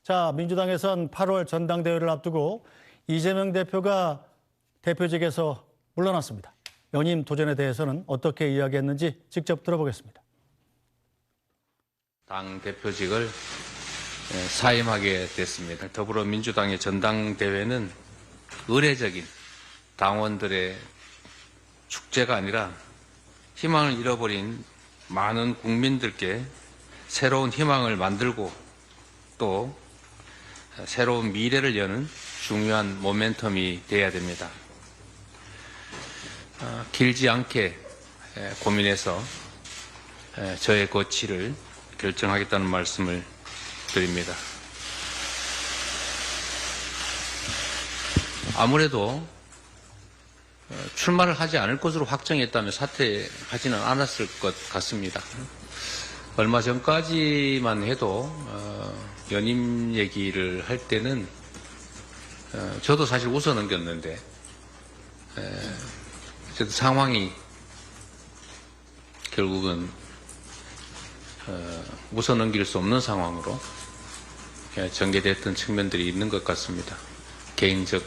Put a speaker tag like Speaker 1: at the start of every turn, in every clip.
Speaker 1: 자, 민주당에선 8월 전당대회를 앞두고 이재명 대표가 대표직에서 물러났습니다. 연임 도전에 대해서는 어떻게 이야기했는지 직접 들어보겠습니다.
Speaker 2: 당 대표직을 사임하게 됐습니다. 더불어민주당의 전당대회는 의례적인 당원들의 축제가 아니라 희망을 잃어버린 많은 국민들께 새로운 희망을 만들고 또 새로운 미래를 여는 중요한 모멘텀이 돼야 됩니다. 길지 않게 고민해서 저의 거취를 결정하겠다는 말씀을 드립니다. 아무래도 출마를 하지 않을 것으로 확정했다면 사퇴하지는 않았을 것 같습니다. 얼마 전까지만 해도 연임 얘기를 할 때는 저도 사실 웃어넘겼는데 상황이 결국은 웃어넘길 수 없는 상황으로 전개됐던 측면들이 있는 것 같습니다. 개인적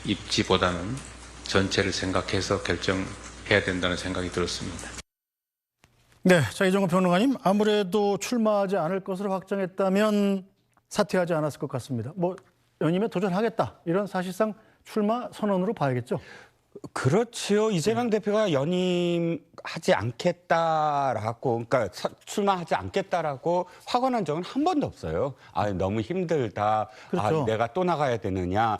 Speaker 2: 입지보다는 전체를 생각해서 결정해야 된다는 생각이 들었습니다.
Speaker 1: 네, 자, 이종호 평론가님, 아무래도 출마하지 않을 것으로 확정했다면 사퇴하지 않았을 것 같습니다. 연임에 도전하겠다, 이런 사실상 출마 선언으로 봐야겠죠?
Speaker 3: 그렇지요. 이재명 대표가 연임하지 않겠다라고, 그러니까 출마하지 않겠다라고 확언한 적은 한 번도 없어요. 너무 힘들다.
Speaker 1: 그렇죠.
Speaker 3: 내가 또 나가야 되느냐.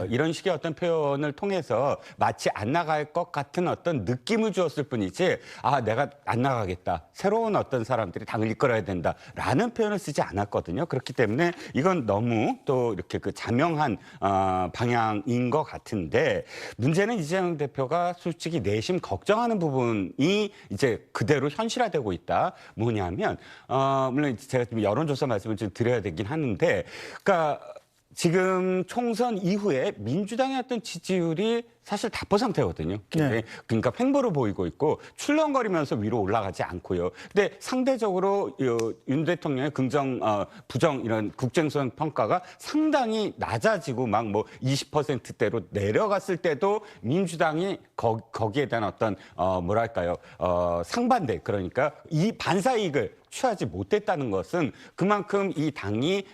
Speaker 3: 이런 식의 어떤 표현을 통해서 마치 안 나갈 것 같은 어떤 느낌을 주었을 뿐이지, 내가 안 나가겠다. 새로운 어떤 사람들이 당을 이끌어야 된다라는 표현을 쓰지 않았거든요. 그렇기 때문에 이건 너무 또 이렇게 자명한 방향인 것 같은데, 문제는 이재명 대표가 솔직히 내심 걱정하는 부분이 이제 그대로 현실화되고 있다. 뭐냐면, 물론 제가 좀 여론조사 말씀을 좀 드려야 되긴 하는데, 그러니까 지금 총선 이후에 민주당의 어떤 지지율이 사실 답보 상태거든요.
Speaker 1: 네.
Speaker 3: 그러니까 횡보로 보이고 있고 출렁거리면서 위로 올라가지 않고요. 근데 상대적으로 윤 대통령의 긍정, 부정 이런 국정수행 평가가 상당히 낮아지고 막 20%대로 내려갔을 때도 민주당이 거기에 대한 어떤 상반대, 그러니까 이 반사이익을 취하지 못했다는 것은 그만큼 이 당이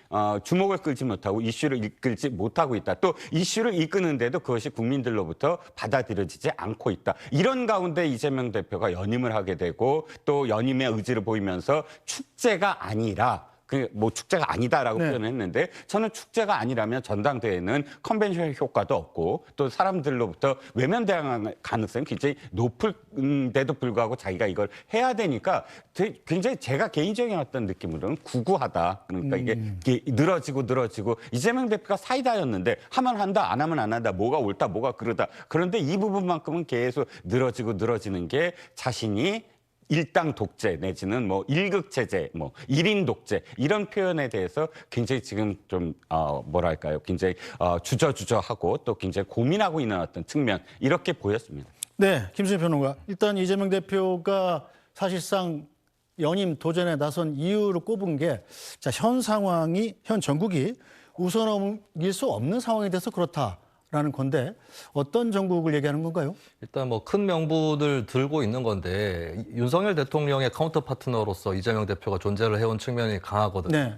Speaker 3: 주목을 끌지 못하고 이슈를 이끌지 못하고 있다. 또 이슈를 이끄는데도 그것이 국민들로부터 받아들여지지 않고 있다. 이런 가운데 이재명 대표가 연임을 하게 되고 또 연임의 의지를 보이면서 축제가 아니라 축제가 아니다라고
Speaker 1: 네.
Speaker 3: 표현했는데, 저는 축제가 아니라면 전당대회는 컨벤션 효과도 없고 또 사람들로부터 외면당할 가능성이 굉장히 높은데도 불구하고 자기가 이걸 해야 되니까 굉장히 제가 개인적인 어떤 느낌으로는 구구하다. 그러니까 이게 늘어지고 이재명 대표가 사이다였는데 하면 한다, 안 하면 안 한다, 뭐가 옳다, 뭐가 그러다. 그런데 이 부분만큼은 계속 늘어지는 게 자신이 일당 독재 내지는 일극 체제, 1인 독재 이런 표현에 대해서 굉장히 지금 좀 굉장히 주저하고 또 굉장히 고민하고 있는 어떤 측면, 이렇게 보였습니다.
Speaker 1: 네, 김수희 평론가. 일단 이재명 대표가 사실상 연임 도전에 나선 이유를 꼽은 게, 자, 현 전국이 웃어넘길 수 없는 상황이 돼서 그렇다라는 건데, 어떤 전국을 얘기하는 건가요?
Speaker 4: 일단 큰 명분을 들고 있는 건데, 윤석열 대통령의 카운터 파트너로서 이재명 대표가 존재를 해온 측면이 강하거든요.
Speaker 1: 네.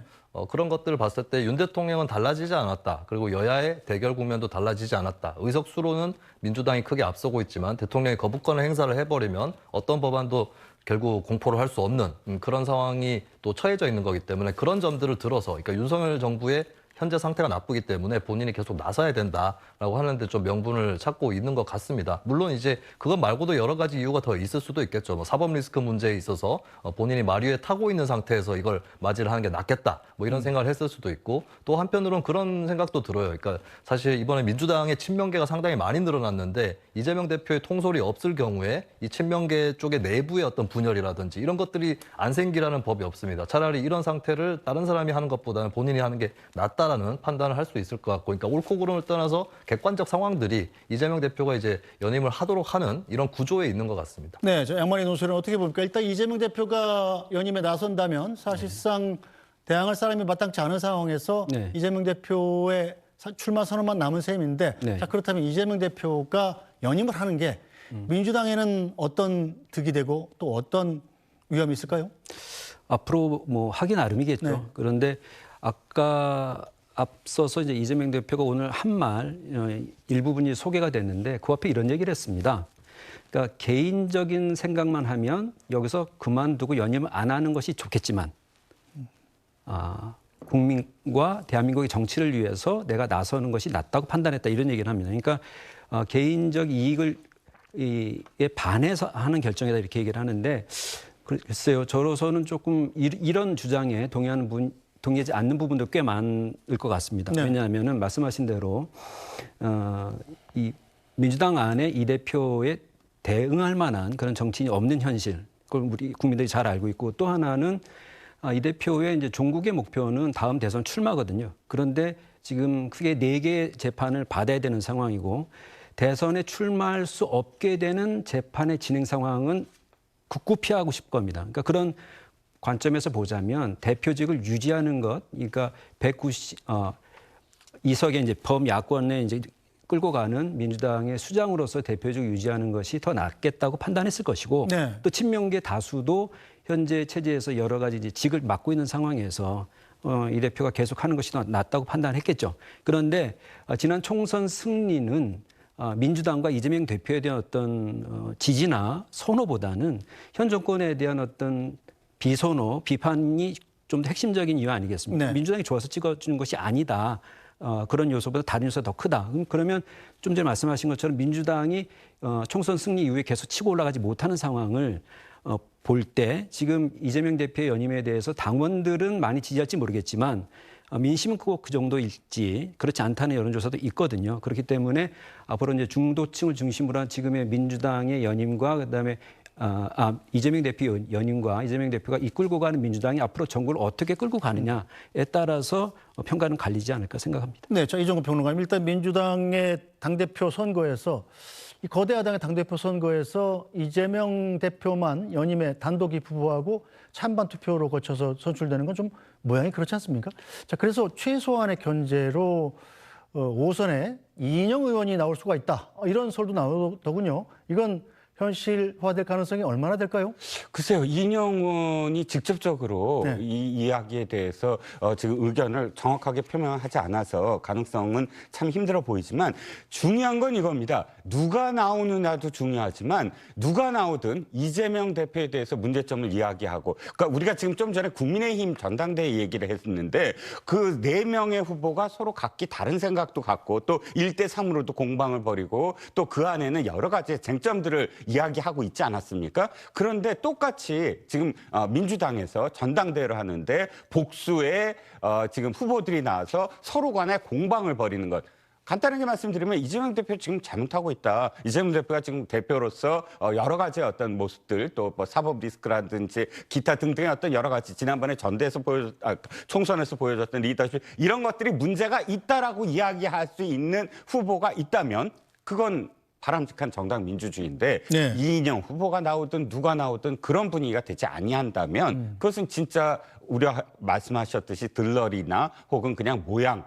Speaker 4: 그런 것들을 봤을 때 윤 대통령은 달라지지 않았다. 그리고 여야의 대결 국면도 달라지지 않았다. 의석수로는 민주당이 크게 앞서고 있지만 대통령이 거부권을 행사를 해버리면 어떤 법안도 결국 공포를 할 수 없는 그런 상황이 또 처해져 있는 거기 때문에, 그런 점들을 들어서, 그러니까 윤석열 정부의 현재 상태가 나쁘기 때문에 본인이 계속 나서야 된다라고 하는데 좀 명분을 찾고 있는 것 같습니다. 물론 이제 그것 말고도 여러 가지 이유가 더 있을 수도 있겠죠. 사법 리스크 문제에 있어서 본인이 말 위에 타고 있는 상태에서 이걸 맞이를 하는 게 낫겠다, 이런 생각을 했을 수도 있고, 또 한편으로는 그런 생각도 들어요. 그러니까 사실 이번에 민주당의 친명계가 상당히 많이 늘어났는데, 이재명 대표의 통솔이 없을 경우에 이 친명계 쪽의 내부의 어떤 분열이라든지 이런 것들이 안 생기라는 법이 없습니다. 차라리 이런 상태를 다른 사람이 하는 것보다는 본인이 하는 게 낫다라는 판단을 할 수 있을 것 같고, 그러니까 옳고 그름을 떠나서 객관적 상황들이 이재명 대표가 이제 연임을 하도록 하는 이런 구조에 있는 것 같습니다.
Speaker 1: 네, 저 양만희 논설은 어떻게 봅니까? 일단 이재명 대표가 연임에 나선다면 사실상 대항할 사람이 마땅치 않은 상황에서
Speaker 5: 네.
Speaker 1: 이재명 대표의 출마 선언만 남은 셈인데
Speaker 5: 네.
Speaker 1: 자, 그렇다면 이재명 대표가 연임을 하는 게 민주당에는 어떤 득이 되고 또 어떤 위험이 있을까요?
Speaker 5: 앞으로 뭐 하기 나름이겠죠.
Speaker 1: 네.
Speaker 5: 그런데 아까 앞서서 이제 이재명 대표가 오늘 한 말 일부분이 소개가 됐는데 그 앞에 이런 얘기를 했습니다. 그러니까 개인적인 생각만 하면 여기서 그만두고 연임을 안 하는 것이 좋겠지만 국민과 대한민국의 정치를 위해서 내가 나서는 것이 낫다고 판단했다 이런 얘기를 합니다. 그러니까 개인적 이익을 에 반해서 하는 결정이다 이렇게 얘기를 하는데 글쎄요. 저로서는 조금 이런 주장에 동의하지 않는 부분도 꽤 많을 것 같습니다.
Speaker 1: 네.
Speaker 5: 왜냐하면은 말씀하신 대로 이 민주당 안에 이 대표에 대응할 만한 그런 정치인이 없는 현실, 그걸 우리 국민들이 잘 알고 있고 또 하나는 이 대표의 이제 종국의 목표는 다음 대선 출마거든요. 그런데 지금 크게 4개의 재판을 받아야 되는 상황이고 대선에 출마할 수 없게 되는 재판의 진행 상황은 굳고 피하고 싶을 겁니다. 그러니까 그런 관점에서 보자면 대표직을 유지하는 것, 그러니까 192석의 이제 범야권에 이제 끌고 가는 민주당의 수장으로서 대표직 유지하는 것이 더 낫겠다고 판단했을 것이고
Speaker 1: 네.
Speaker 5: 또 친명계 다수도 현재 체제에서 여러 가지 이제 직을 맡고 있는 상황에서 이 대표가 계속하는 것이 더 낫다고 판단했겠죠. 그런데 지난 총선 승리는 민주당과 이재명 대표에 대한 어떤 지지나 선호보다는 현 정권에 대한 어떤 비선호, 비판이 좀 더 핵심적인 이유 아니겠습니까?
Speaker 1: 네.
Speaker 5: 민주당이 좋아서 찍어주는 것이 아니다. 그런 요소보다 다른 요소가 더 크다. 그러면 좀 전에 말씀하신 것처럼 민주당이 총선 승리 이후에 계속 치고 올라가지 못하는 상황을 볼 때 지금 이재명 대표의 연임에 대해서 당원들은 많이 지지할지 모르겠지만 민심은 꼭 그 정도일지 그렇지 않다는 여론조사도 있거든요. 그렇기 때문에 앞으로 이제 중도층을 중심으로 한 지금의 민주당의 연임과 그다음에 이재명 대표 연임과 이재명 대표가 이끌고 가는 민주당이 앞으로 정부를 어떻게 끌고 가느냐에 따라서 평가는 갈리지 않을까 생각합니다.
Speaker 1: 네, 자 이종구 평론가님 일단 민주당의 당대표 선거에서 이 거대 야당의 당대표 선거에서 이재명 대표만 연임의 단독 후보하고 찬반 투표로 거쳐서 선출되는 건 좀 모양이 그렇지 않습니까? 자 그래서 최소한의 견제로 5선에 이인영 의원이 나올 수가 있다. 이런 설도 나오더군요. 이건 현실화될 가능성이 얼마나 될까요?
Speaker 3: 글쎄요, 이인영 의원이 직접적으로
Speaker 1: 네.
Speaker 3: 이 이야기에 대해서 지금 의견을 정확하게 표명하지 않아서 가능성은 참 힘들어 보이지만 중요한 건 이겁니다. 누가 나오느냐도 중요하지만 누가 나오든 이재명 대표에 대해서 문제점을 이야기하고 그러니까 우리가 지금 좀 전에 국민의힘 전당대회 얘기를 했는데 그 4명의 후보가 서로 각기 다른 생각도 갖고 또 1대3으로도 공방을 벌이고 또 그 안에는 여러 가지 쟁점들을 이야기하고 있지 않았습니까? 그런데 똑같이 지금 민주당에서 전당대회를 하는데 복수의 지금 후보들이 나와서 서로 간에 공방을 벌이는 것. 간단하게 말씀드리면 이재명 대표 지금 잘못하고 있다. 이재명 대표가 지금 대표로서 여러 가지 어떤 모습들 또 뭐 사법 리스크라든지 기타 등등의 어떤 여러 가지 지난번에 전대에서 총선에서 보여줬던 리더십 이런 것들이 문제가 있다라고 이야기할 수 있는 후보가 있다면 그건 바람직한 정당 민주주의인데
Speaker 1: 네.
Speaker 3: 이인영 후보가 나오든 누가 나오든 그런 분위기가 되지 아니한다면 그것은 진짜 우리가 말씀하셨듯이 들러리나 혹은 그냥 모양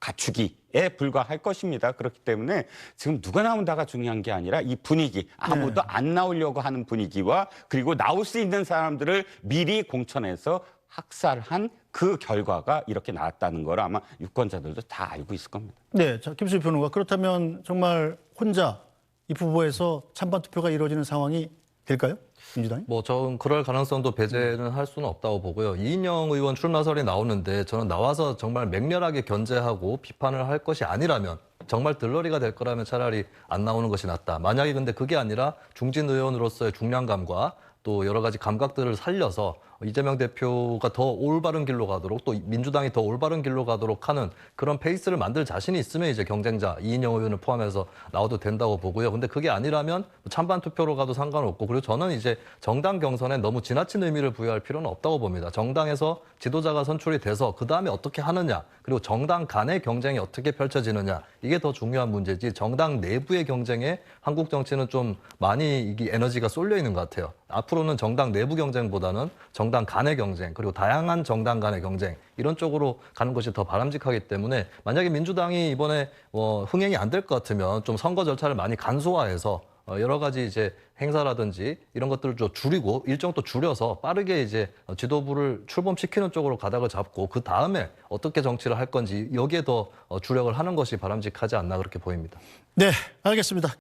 Speaker 3: 갖추기에 불과할 것입니다. 그렇기 때문에 지금 누가 나온다가 중요한 게 아니라 이 분위기 아무도 안 나오려고 하는 분위기와 그리고 나올 수 있는 사람들을 미리 공천해서 학살한 그 결과가 이렇게 나왔다는 걸 아마 유권자들도 다 알고 있을 겁니다.
Speaker 1: 네, 자 김수희 평론가 그렇다면 정말 혼자 이 후보에서 찬반 투표가 이루어지는 상황이 될까요? 민주당이?
Speaker 4: 뭐 저는 그럴 가능성도 배제는 할 수는 없다고 보고요. 이인영 의원 출마설이 나오는데 저는 나와서 정말 맹렬하게 견제하고 비판을 할 것이 아니라면 정말 들러리가 될 거라면 차라리 안 나오는 것이 낫다. 만약에 근데 그게 아니라 중진 의원으로서의 중량감과 또 여러 가지 감각들을 살려서 이재명 대표가 더 올바른 길로 가도록 또 민주당이 더 올바른 길로 가도록 하는 그런 페이스를 만들 자신이 있으면 이제 경쟁자 이인영 의원을 포함해서 나와도 된다고 보고요. 근데 그게 아니라면 찬반 투표로 가도 상관없고 그리고 저는 이제 정당 경선에 너무 지나친 의미를 부여할 필요는 없다고 봅니다. 정당에서 지도자가 선출이 돼서 그다음에 어떻게 하느냐 그리고 정당 간의 경쟁이 어떻게 펼쳐지느냐 이게 더 중요한 문제지 정당 내부의 경쟁에 한국 정치는 좀 많이 이게 에너지가 쏠려 있는 것 같아요. 앞으로는 정당 내부 경쟁보다는 정당 정당 간의 경쟁 그리고 다양한 정당 간의 경쟁 이런 쪽으로 가는 것이 더 바람직하기 때문에 만약에 민주당이 이번에 흥행이 안 될 것 같으면 좀 선거 절차를 많이 간소화해서 여러 가지 이제 행사라든지 이런 것들을 좀 줄이고 일정 또 줄여서 빠르게 이제 지도부를 출범시키는 쪽으로 가닥을 잡고 그 다음에 어떻게 정치를 할 건지 여기에 더 주력을 하는 것이 바람직하지 않나 그렇게 보입니다.
Speaker 1: 네, 알겠습니다.